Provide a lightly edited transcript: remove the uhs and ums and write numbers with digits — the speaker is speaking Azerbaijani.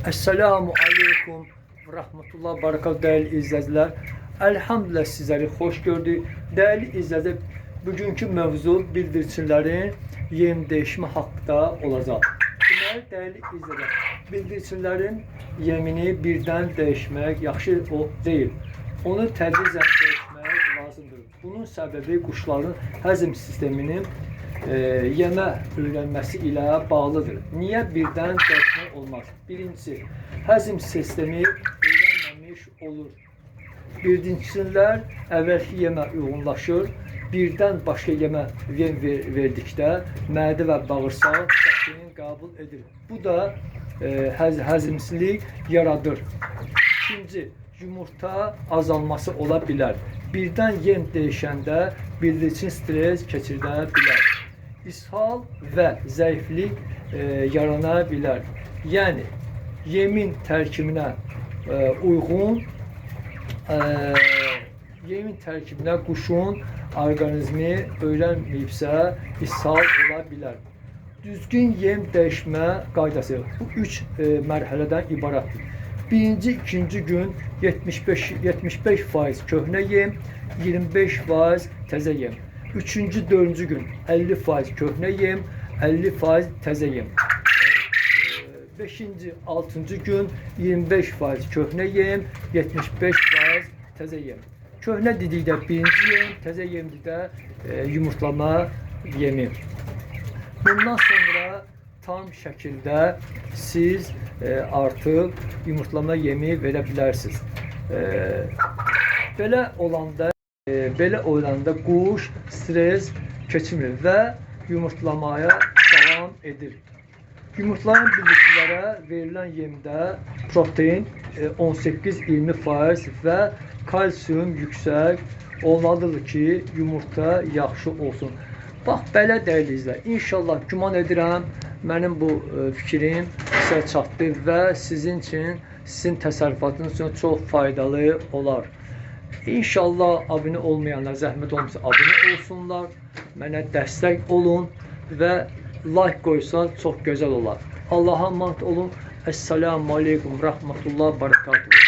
Esselamu Aleyküm ve Rahmetullah Barakatuhu değerli izleyiciler. Elhamdülillah sizleri hoş gördük. Değerli izleyiciler, bugünkü mevzu bildirçinlerin yem değişimi hakkında olacak. Deməli, değerli izleyiciler, bildirçinlerin yemini birden değişmek yaxşı değil. Onu tədricən değişmək lazımdır. Bunun səbəbi quşların həzm sisteminin yemə öyrənməsi ilə bağlıdır. Niyə birdən dəyişmək olmaz? Birincisi, həzm sistemi öyrənməmiş olur. Birincilər əvvəlki yemə uyğunlaşır. Birdən başqa yemə verdikdə mədə və bağırsaq şəklini qəbul edir. Bu da həzmsizlik yaradır. İkinci, yumurta azalması ola bilər. Birdən yem dəyişəndə bildirçin stres keçirdə bilər. İshal və zəiflik yarana bilər. Yəni, yemin tərkibinə uyğun, yemin tərkibinə quşun orqanizmi öyrənməyibsə, ishal ola bilər. Düzgün yem dəyişmə qaydası bu 3 mərhələdən ibarətdir. Birinci, ikinci gün 75% köhnə yem, 25% təzə yem. Üçüncü, dördüncü gün 50% köhnə yem, 50% təzə yem. Beşinci, altıncı gün 25% köhnə yem, 75% təzə yem. Köhnə dedikdə birinci yem, təzə yem dedikdə yumurtlama yemi. Bundan sonra tam şəkildə siz artıq yumurtlama yemi verə bilərsiniz. Belə olanda quş stres keçirmir və yumurtlamaya davam edir. Yumurtlayan bildirçinlərə verilən yemdə protein 18-20% və kalsium yüksək olmalıdır ki, yumurta yaxşı olsun. Bax, belə dəyərli izləyicilər. İnşallah güman edirəm, mənim bu fikrim sizə çatdı və sizin üçün, sizin təsərrüfatınız üçün çox faydalı olar. İnşallah abunə olmayanlar zəhmət olmasa abunə olsunlar, mənə dəstək olun və like qoysan çox gözəl olar. Allah'a emanet olun. Esselamu Aleyküm ve Rahmetullah Barakatuhu.